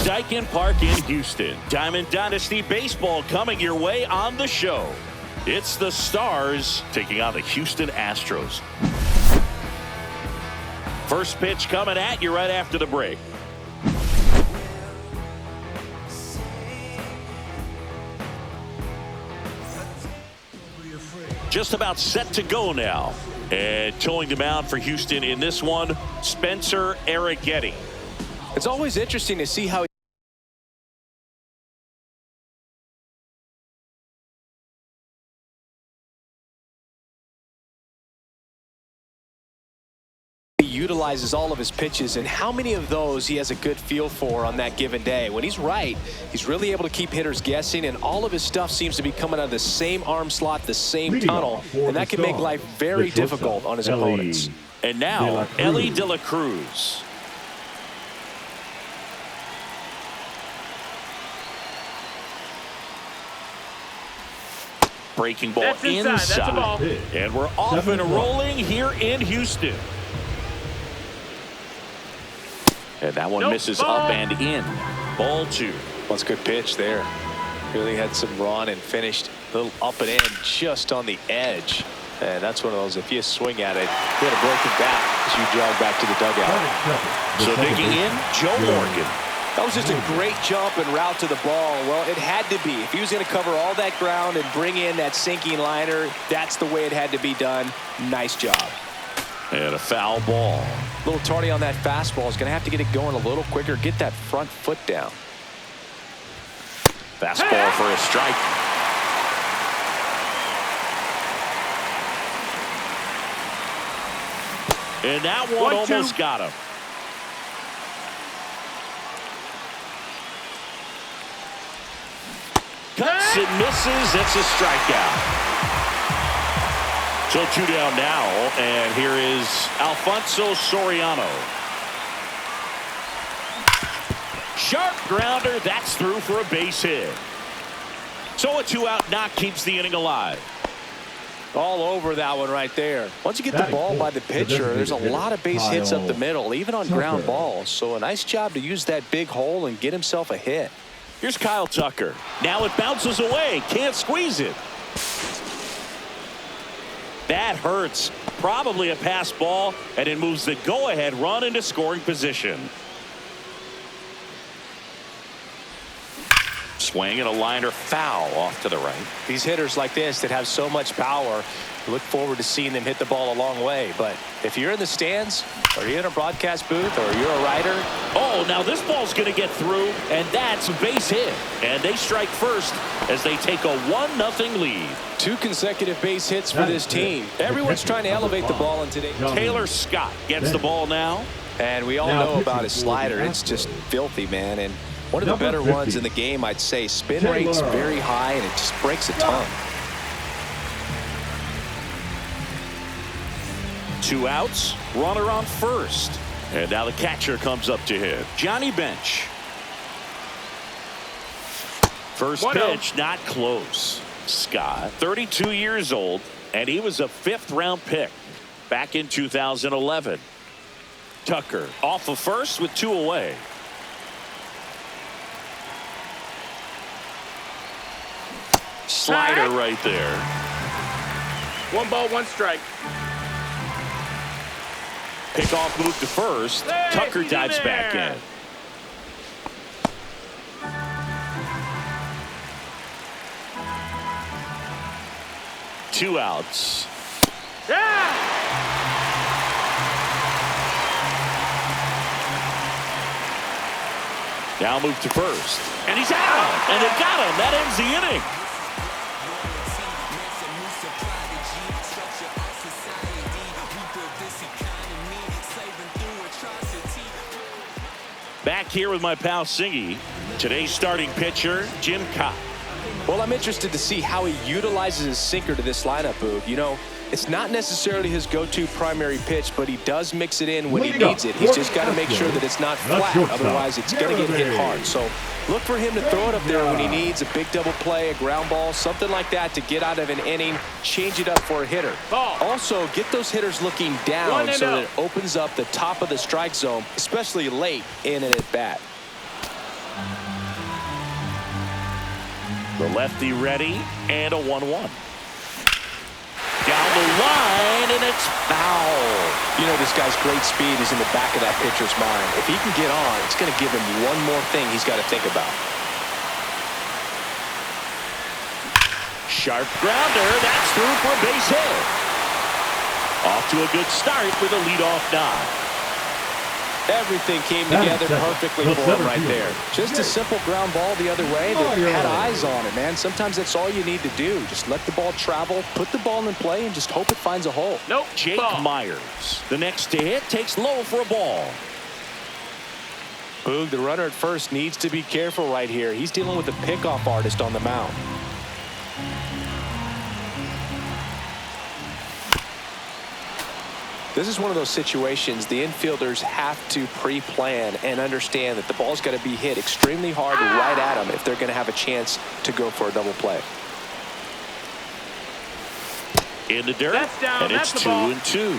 Daikin Park in Houston. Diamond Dynasty Baseball coming your way on the show. It's the Stars taking on the Houston Astros. First pitch coming at you right after the break. Just about set to go now. And towing the mound for Houston in this one, Spencer Arrighetti. It's always interesting to see how he utilizes all of his pitches and how many of those he has a good feel for on that given day. When he's right, he's really able to keep hitters guessing, and all of his stuff seems to be coming out of the same arm slot, the same tunnel, and that can make life very difficult on his opponents. And now, Ellie De La Cruz. Breaking ball inside. That's a ball. And we're off and rolling here in Houston. And that one misses up and in. Ball 2. That's a good pitch there. Really had some run and finished a little up and in just on the edge. And that's one of those, if you swing at it, you had a broken bat as you jog back to the dugout. So digging in, Joe Morgan. That was just a great jump and route to the ball. Well, it had to be. If he was going to cover all that ground and bring in that sinking liner, that's the way it had to be done. Nice job. And a foul ball. A little tardy on that fastball. Is going to have to get it going a little quicker. Get that front foot down. Fastball for a strike. And that one almost got him. Cuts and misses. It's a strikeout. So 2 down now, and here is Alfonso Soriano. Sharp grounder. That's through for a base hit. So a 2-out knock keeps the inning alive. All over that one right there. Once you get the ball by the pitcher, there's a lot of base hits up the middle, even on ground balls. So a nice job to use that big hole and get himself a hit. Here's Kyle Tucker. Now it bounces away. Can't squeeze it. That hurts. Probably a pass ball, and it moves the go-ahead run into scoring position. Swing and a liner foul off to the right. These hitters like this that have so much power, look forward to seeing them hit the ball a long way. But if you're in the stands, or you're in a broadcast booth, or you're a writer. Oh, now this ball's going to get through, and that's a base hit. And they strike first as they take a 1-0 lead. 2 consecutive base hits for this team. Everyone's trying to elevate the ball in today. Taylor Scott gets the ball now. And we all know about his slider. It's just filthy, man. And one of the better ones in the game, I'd say. Spin rate's very high, and it just breaks a ton. 2 outs, runner on first. And now the catcher comes up to hit. Johnny Bench. First pitch, not close. Scott, 32 years old, and he was a 5th-round pick back in 2011. Tucker off of first with 2 away. Slider right there. 1 ball, 1 strike. Pickoff move to first. Tucker dives back in. Two outs. Now move to first. And he's out. And they've got him. That ends the inning. Back here with my pal Singy. Today's starting pitcher, Jim Cobb. Well, I'm interested to see how he utilizes his sinker to this lineup, Boog. You know, it's not necessarily his go-to primary pitch, but he does mix it in when he needs it. He's just got to make sure that it's not flat. Otherwise, it's going to get hit hard. So look for him to throw it up there when he needs a big double play, a ground ball, something like that to get out of an inning, change it up for a hitter. Also, get those hitters looking down so that it opens up the top of the strike zone, especially late in an at-bat. The lefty ready, and a 1-1. Down the line, and it's foul. You know, this guy's great speed is in the back of that pitcher's mind. If he can get on, it's going to give him one more thing he's got to think about. Sharp grounder. That's through for a base hit. Off to a good start with a leadoff knock. Everything came together perfectly for him right there. Just a simple ground ball the other way that had eyes on it, man. Sometimes that's all you need to do. Just let the ball travel, put the ball in play, and just hope it finds a hole. Nope. Jake Myers, the next to hit, takes low for a ball. Boog, the runner at first needs to be careful right here. He's dealing with a pickoff artist on the mound. This is one of those situations the infielders have to pre-plan and understand that the ball's got to be hit extremely hard right at them if they're going to have a chance to go for a double play. In the dirt, that's down, and it's that's 2-2.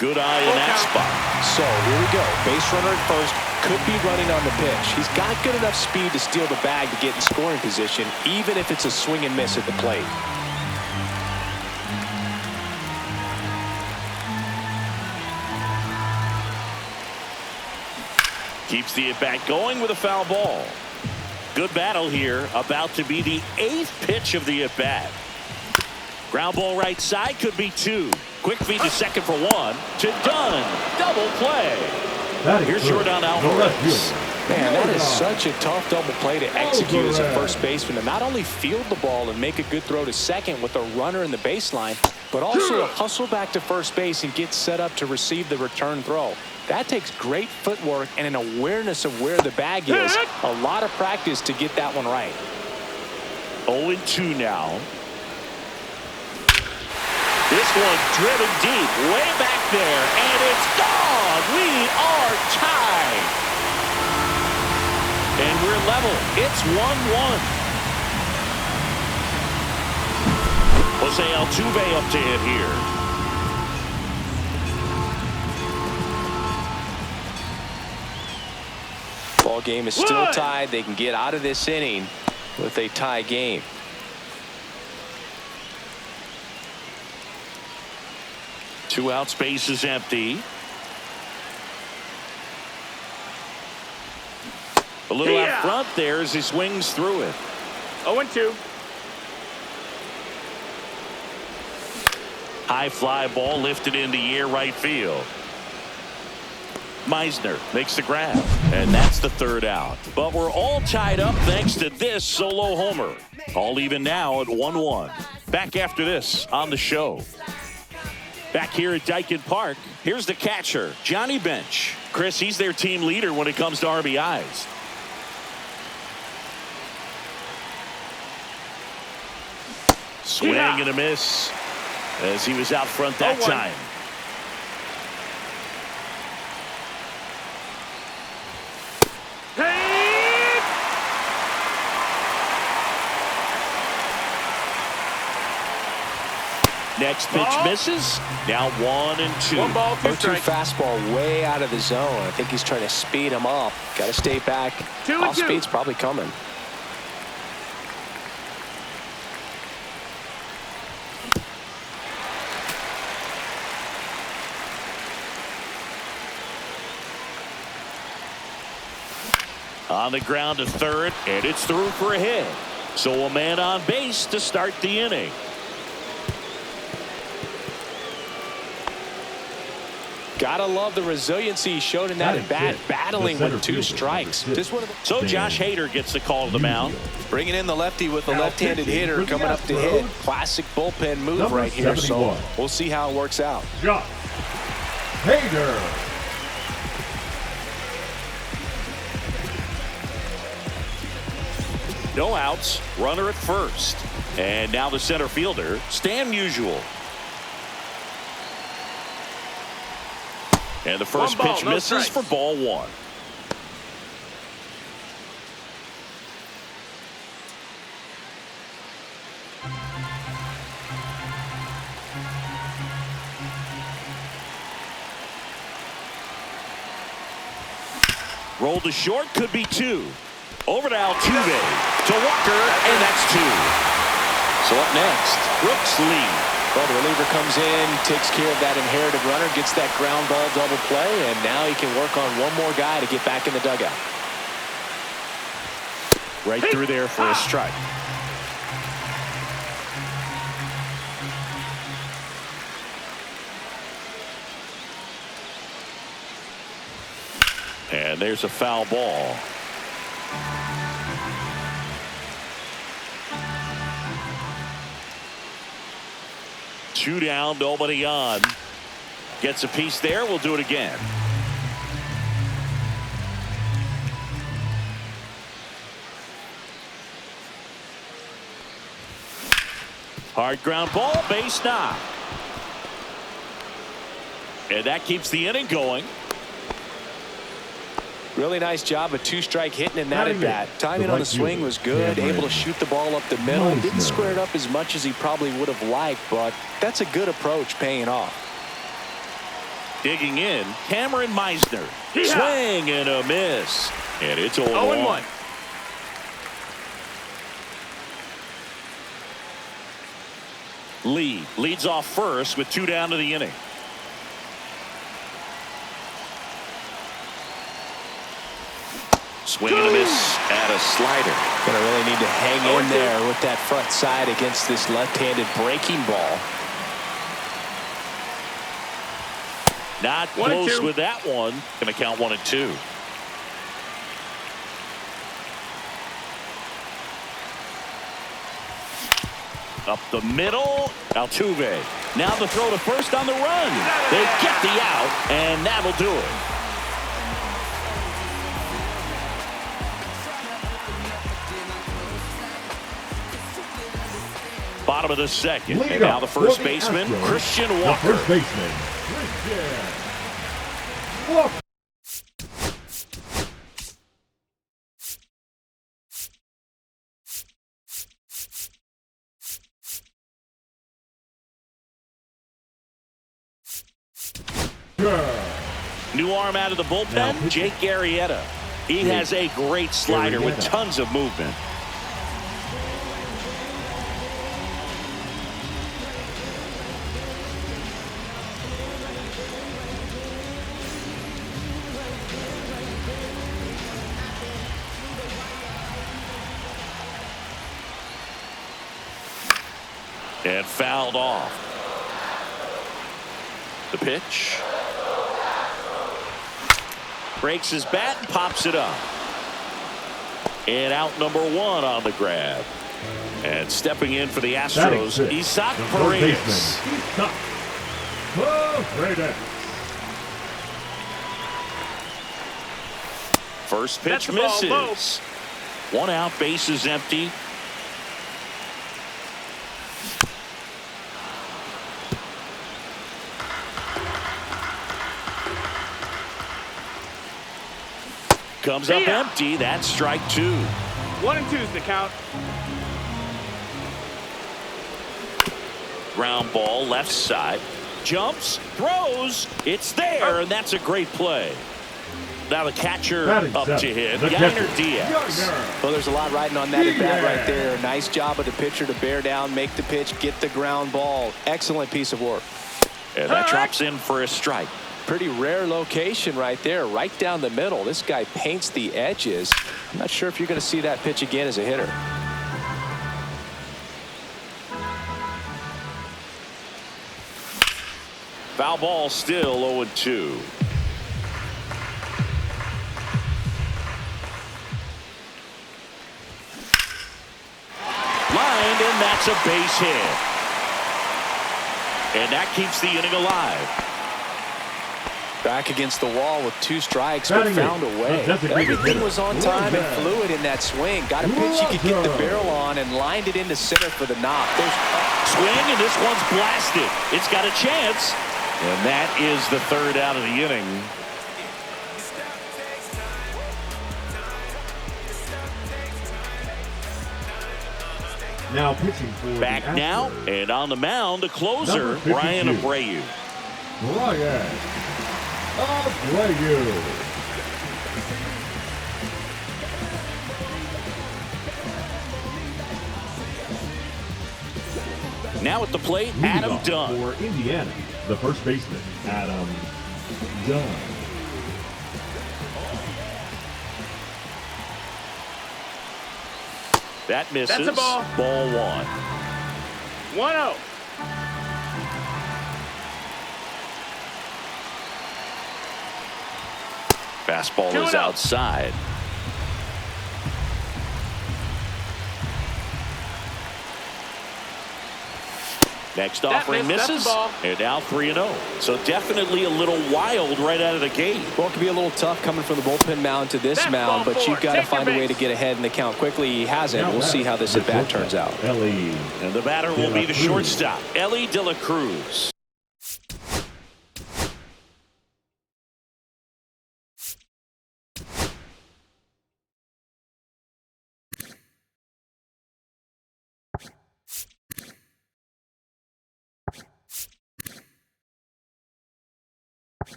Good eye in that spot. So here we go. Base runner at first, could be running on the pitch. He's got good enough speed to steal the bag to get in scoring position, even if it's a swing and miss at the plate. Keeps the at-bat going with a foul ball. Good battle here. About to be the 8th pitch of the at-bat. Ground ball right side, could be 2. Quick feed to second for 1. To Dunn. Double play. Here's Jordan Alvarez. Man, that is such a tough double play to execute as a first baseman. To not only field the ball and make a good throw to second with a runner in the baseline, but also to hustle back to first base and get set up to receive the return throw. That takes great footwork and an awareness of where the bag is. A lot of practice to get that one right. 0-2 now. This one driven deep, way back there, and it's gone. We are tied. And we're level. It's 1-1. Jose Altuve up to hit here. Ball game is still tied. They can get out of this inning with a tie game. Two out, space is empty. A little out front there as he swings through it. 0-2. High fly ball lifted in the air right field. Meisner makes the grab, and that's the 3rd out. But we're all tied up thanks to this solo homer. All even now at 1-1. Back after this on the show. Back here at Daikin Park, here's the catcher, Johnny Bench. Chris, he's their team leader when it comes to RBIs. Swing and a miss as he was out front that time. Next pitch misses. Now 1-2. 1 ball, 2 strikes. Fastball way out of the zone. I think he's trying to speed him up. Got to stay back. 2-2. Off speed's probably coming. On the ground to third, and it's through for a hit. So a man on base to start the inning. Gotta love the resiliency he showed in that at bat, battling with 2 strikes. So Josh Hader gets the call to the mound. Bringing in the lefty with a left-handed hitter coming up to hit. Classic bullpen move right here. So we'll see how it works out. Josh Hader. No outs, runner at first. And now the center fielder, Stan Musial. And the first pitch misses for ball 1. Roll to short, could be 2. Over to Altuve, to Walker, and that's 2. So up next, Brooks Lee. Well, the reliever comes in, takes care of that inherited runner, gets that ground ball double play, and now he can work on one more guy to get back in the dugout. Right through there for a strike. And there's a foul ball. Two down, nobody on. Gets a piece there. We'll do it again. Hard ground ball, base knock. And that keeps the inning going. Really nice job of 2-strike hitting in that at bat. Timing on the swing was good. Able to shoot the ball up the middle. Didn't square it up as much as he probably would have liked, but that's a good approach, paying off. Digging in, Cameron Meisner. Swing and a miss. And it's 0-1. Lee leads off first with 2 down to the inning. Swing and a miss at a slider. Gonna really need to hang in there with that front side against this left-handed breaking ball. Not close with that one. Gonna count 1 and 2. Up the middle, Altuve. Now the throw to first on the run. They get the out, and that'll do it. Bottom of the second, and now the first baseman, Christian Walker. The first baseman, Christian Walker. New arm out of the bullpen, Jake Arrieta. He has a great slider with tons of movement. And fouled off. The pitch. Breaks his bat and pops it up. And out number 1 on the grab. And stepping in for the Astros, Isaac Paredes. First pitch misses. 1 out, base is empty. Comes up empty. That's strike 2. 1 and 2 is the count. Ground ball left side. Jumps, throws. It's there, and that's a great play. Now the catcher up to hit, Yainer Diaz. Well, there's a lot riding on that at bat right there. Nice job of the pitcher to bear down, make the pitch, get the ground ball. Excellent piece of work. And that drops in for a strike. Pretty rare location right there, right down the middle. This guy paints the edges. I'm not sure if you're going to see that pitch again as a hitter. Foul ball, still 0-2. Lined, and that's a base hit. And that keeps the inning alive. Back against the wall with 2 strikes, but found a way. Everything was on time and fluid in that swing. Got a pitch he could get the barrel on and lined it into center for the knock. Swing, and this one's blasted. It's got a chance. And that is the 3rd out of the inning. Now pitching for back the now, and on the mound, the closer, Brian Abreu. Brian Abreu. Now at the plate, Leading Adam off Dunn. for Indiana, the first baseman, Adam Dunn. That misses. That's a ball. Ball 1. 1-0. Fastball is 2-0. outside. Next offering missed. That's misses, the ball. and now 3-0. So definitely a little wild right out of the gate. Well, it can be a little tough coming from the bullpen mound to this That's mound, ball but 4. you've got to Take your find a way to base. get ahead in the count quickly. He hasn't. Now We'll see how this at-bat turns out. Ellie. And the batter will be the shortstop, Ellie De La Cruz.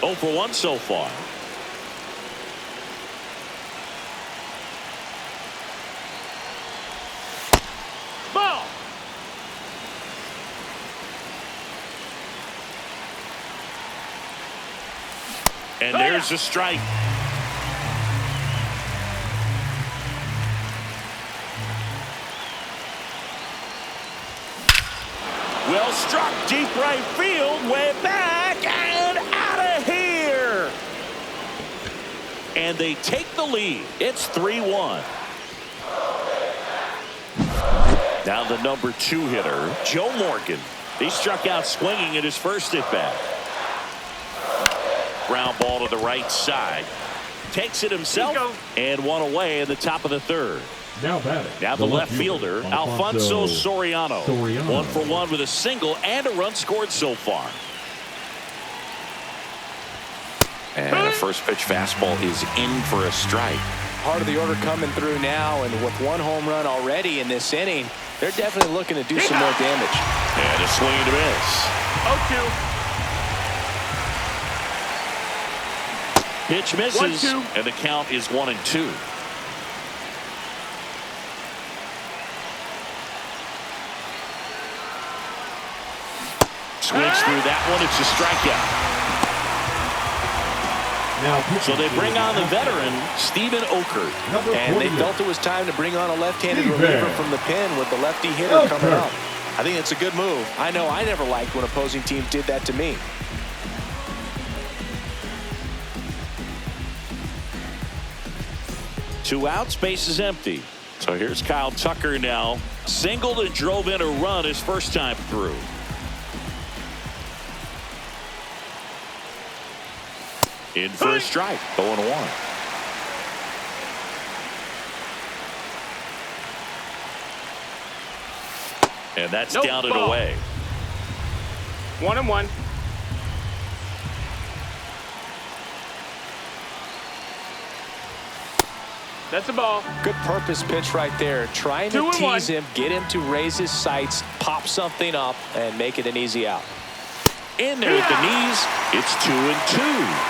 Oh for 1 so far. Ball. And there's a strike. Well struck, deep right field, way back and out of here. And they take the lead. It's 3-1. Now the number 2 hitter, Joe Morgan. He struck out swinging at his first at bat. Ground ball to the right side. Takes it himself and 1 away in the top of the 3rd. Now batting. Now the left fielder, Alfonso Soriano. 1 for 1 with a single and a run scored so far. And a first pitch fastball is in for a strike. Part of the order coming through now, and with 1 home run already in this inning, they're definitely looking to do some more damage. And a swing and a miss. 0-2. Pitch misses, 1-2. and the count is 1-2. Swings through that one. It's a strikeout. Now So they bring on the veteran, Stephen Okert. And they felt it was time to bring on a left-handed reliever from the pen with the lefty hitter coming up. I think it's a good move. I know I never liked when opposing teams did that to me. Two outs, base is empty. So here's Kyle Tucker now. Singled and drove in a run his first time through. In for a strike, 0-1. And that's down and away. 1-1. That's a ball. Good purpose pitch right there. Trying to 2-1. tease him, get him to raise his sights, pop something up, and make it an easy out. In there at the knees, it's 2-2.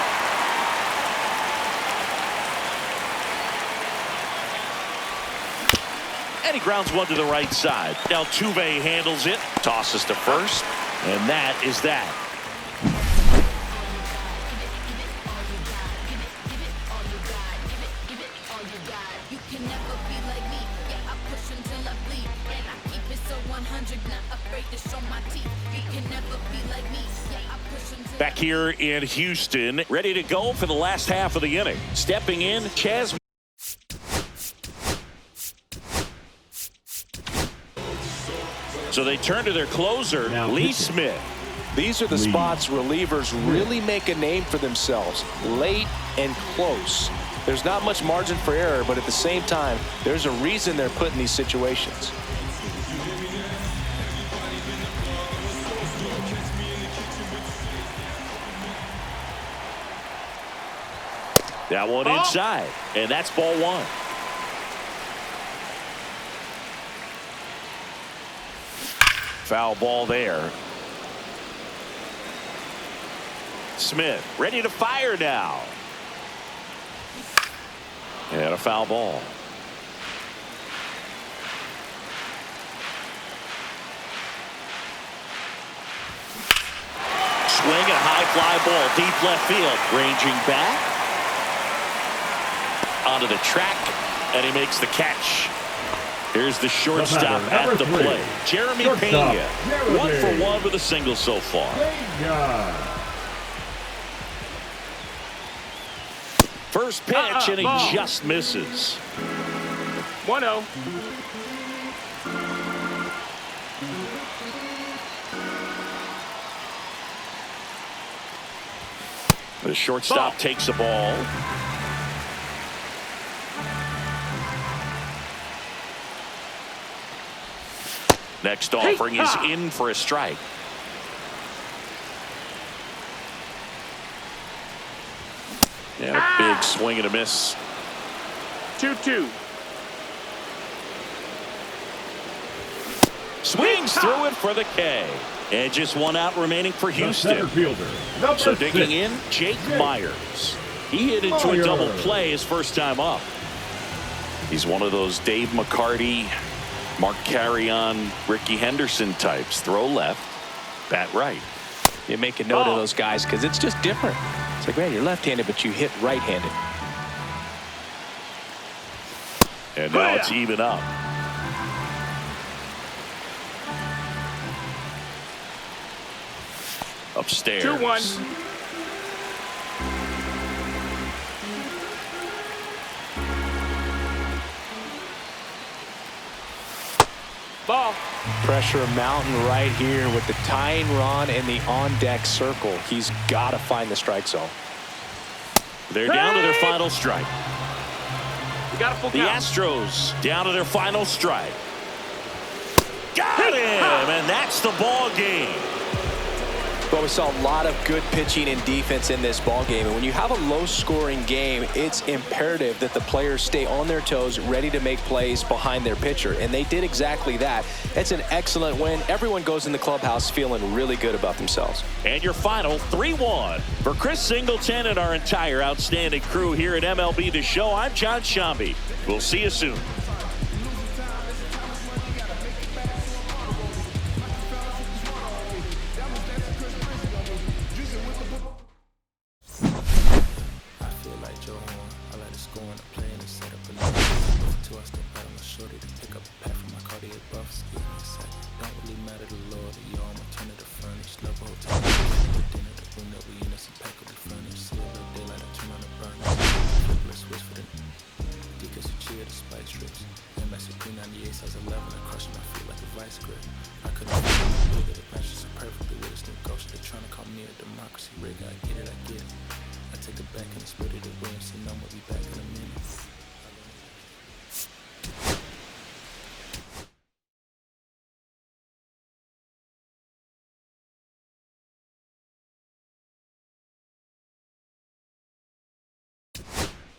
And he grounds one to the right side. Altuve handles it, tosses to first, and that is that. Back here in Houston, ready to go for the last half of the inning. Stepping in, Chas. So they turn to their closer, Lee Smith. These are the spots relievers really make a name for themselves, late and close. There's not much margin for error, but at the same time, there's a reason they're put in these situations. That one inside, and that's ball 1. Foul ball there. Smith ready to fire now. And a foul ball. Swing and a high fly ball deep left field. Ranging back onto the track, and he makes the catch. Here's the shortstop at the plate. Jeremy Pena. 1 for 1 with a single so far. First pitch, and he just misses. 1-0. The shortstop takes a ball. Next offering is in for a strike. And a big swing and a miss. 2-2. Swings through it for the K. And just 1 out remaining for Houston. So digging in, Jake Myers. He hit into a double play his first time up. He's one of those Dave McCarty, Mark Carrion, Ricky Henderson types. Throw left, bat right. You make a note of those guys because it's just different. It's like, man, you're left-handed, but you hit right-handed. And now it's even up. Upstairs. 2-1. Ball. Pressure mountain right here with the tying run in the on-deck circle. He's got to find the strike zone. They're down to their final strike. We got a full The count. Astros down to their final strike. Got him, and that's the ball game. But we saw a lot of good pitching and defense in this ball game. And when you have a low-scoring game, it's imperative that the players stay on their toes, ready to make plays behind their pitcher. And they did exactly that. It's an excellent win. Everyone goes in the clubhouse feeling really good about themselves. And your final 3-1. For Chris Singleton and our entire outstanding crew here at MLB The Show, I'm John Shambi. We'll see you soon. I couldn't look at the bench so perfectly with this new coach. They're trying to call me a democracy rig. I get it. I take it back and split it away and say, no, we'll be back in a minute.